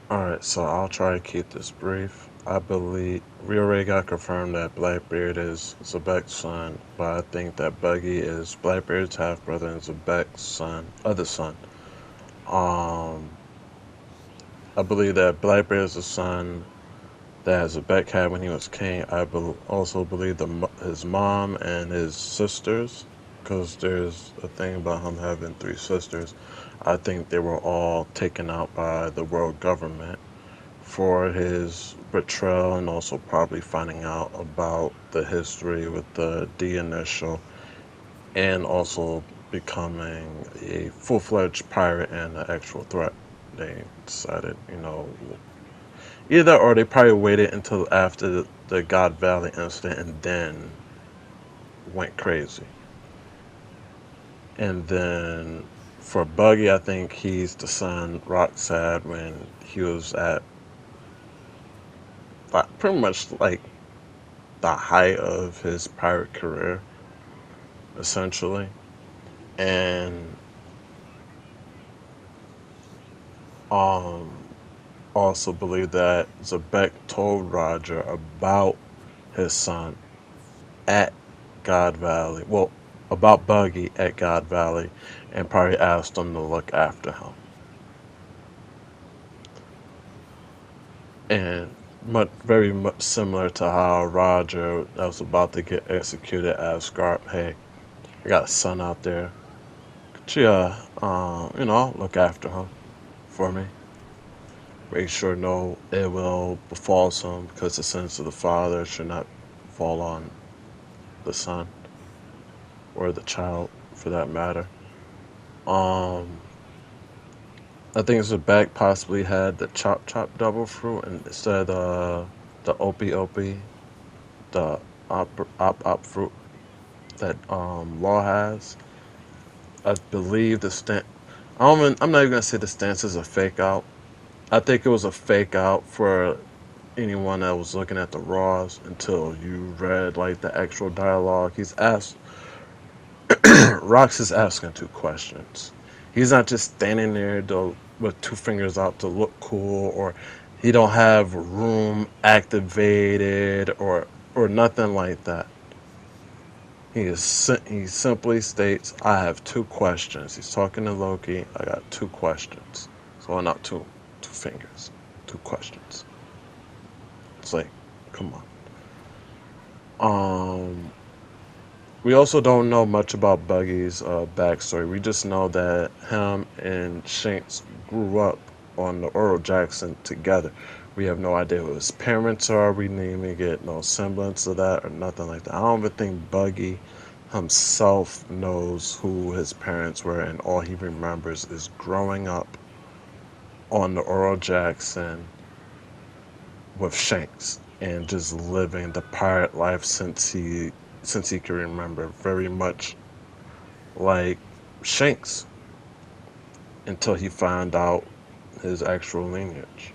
Alright, so I'll try to keep this brief. I believe we already got confirmed that Blackbeard is Xebec's son, but I think that Buggy is Blackbeard's half brother and Xebec's son, other son. Um, I believe that Blackbeard is the son that Xebec had when he was king. Also believe his mom and his sisters, because there's a thing about him having three sisters. I think they were all taken out by the world government for his betrayal and also probably finding out about the history with the D initial and also becoming a full-fledged pirate and an actual threat. They decided, either or they probably waited until after the God Valley incident and then went crazy. And then for Buggy, I think he's the son Rox had when he was at pretty much like the height of his pirate career, essentially. And um, also believe that Zebek told Roger about his son at God Valley. Well, about Buggy at God Valley, and probably asked him to look after him. And very much similar to how Roger that was about to get executed asked Garp, "Hey, I got a son out there. Could you, look after him for me? Make sure no ill will befalls him, because the sins of the father should not fall on the son or the child, for that matter." Um, I think it's a bag possibly had the chop double fruit and instead the opie opie, the op fruit that Law has. I believe the stand. I'm not even gonna say the stance is a fake out. I think it was a fake out for anyone that was looking at the Raws until you read like the actual dialogue. He's asked Rox is asking two questions. He's not just standing there with two fingers out to look cool, or he don't have room activated or nothing like that. He simply states, "I have two questions." He's talking to Loki. "I got two questions." So not two fingers, two questions. It's like, come on. We also don't know much about Buggy's backstory. We just know that him and Shanks grew up on the Earl Jackson together. We have no idea who his parents are. We didn't even get no semblance of that or nothing like that. I don't even think Buggy himself knows who his parents were, and all he remembers is growing up on the Earl Jackson with Shanks and just living the pirate life since he can remember, very much like Shanks, until he found out his actual lineage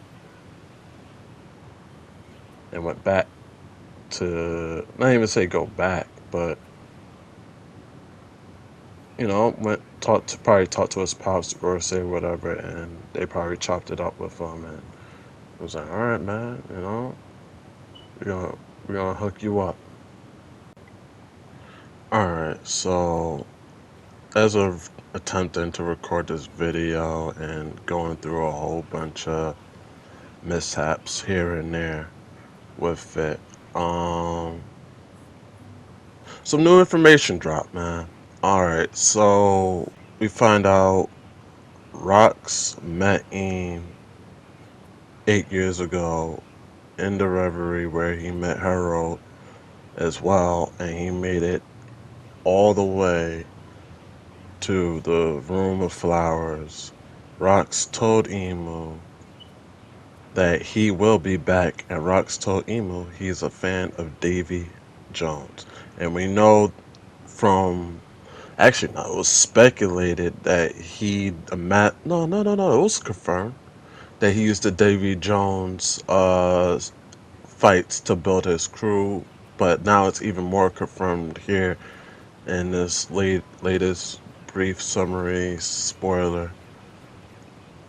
and went back to, not even say go back, but went probably talked to his pops or say whatever, and they probably chopped it up with him and was like, "All right, man, we're gonna we're gonna hook you up." All right, so as of attempting to record this video and going through a whole bunch of mishaps here and there with it, some new information dropped, man. All right, so we find out Rox met Eam 8 years ago in the Reverie where he met Harold as well, and he made it all the way to the Room of Flowers. Rox told Emu that he will be back, and Rox told Emu he's a fan of Davy Jones. And we know from, actually, no, it was speculated that no, it was confirmed that he used the Davy Jones fights to build his crew, but now it's even more confirmed here in this latest brief summary spoiler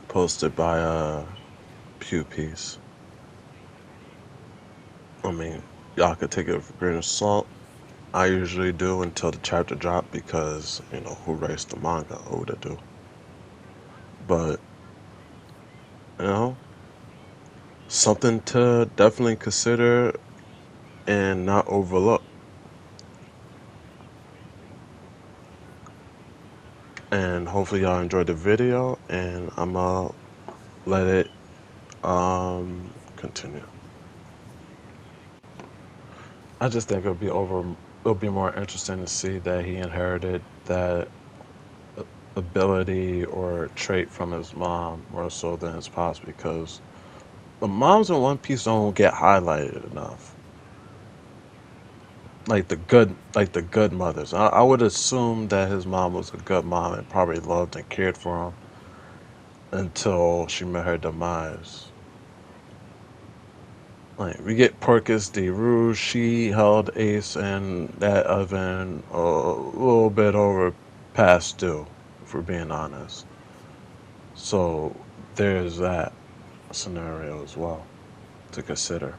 posted by pew piece. I mean, y'all could take it with a grain of salt. I usually do until the chapter drop because, who writes the manga? Oda do. But, you know, something to definitely consider and not overlook. And hopefully y'all enjoyed the video and I'm gonna let it continue. I just think it'll be more interesting to see that he inherited that ability or trait from his mom more so than his pops because the moms in One Piece don't get highlighted enough. Like the good mothers. I would assume that his mom was a good mom and probably loved and cared for him until she met her demise. Like we get Porcus de Rouge, she held Ace and that oven a little bit over past due, if we're being honest. So there's that scenario as well to consider.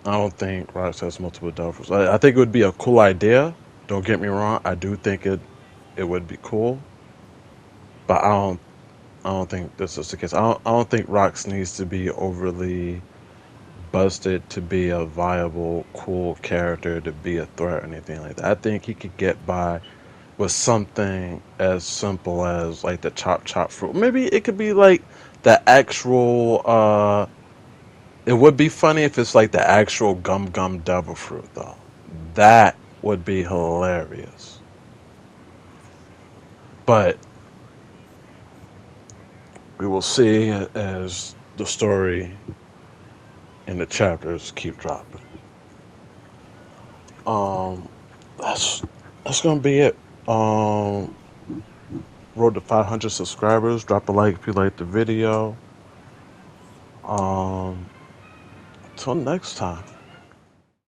I don't think Rox has multiple duffels. I think it would be a cool idea. Don't get me wrong. I do think it would be cool, but I don't think this is the case. I don't think Rox needs to be overly busted to be a viable, cool character to be a threat or anything like that. I think he could get by with something as simple as like the chop chop fruit. Maybe it could be like the actual it would be funny if it's like the actual gum gum devil fruit though. That would be hilarious. But we will see as the story and the chapters keep dropping. Um that's that's gonna be it. Road to 500 subscribers. Drop a like if you like the video. Um Till next time.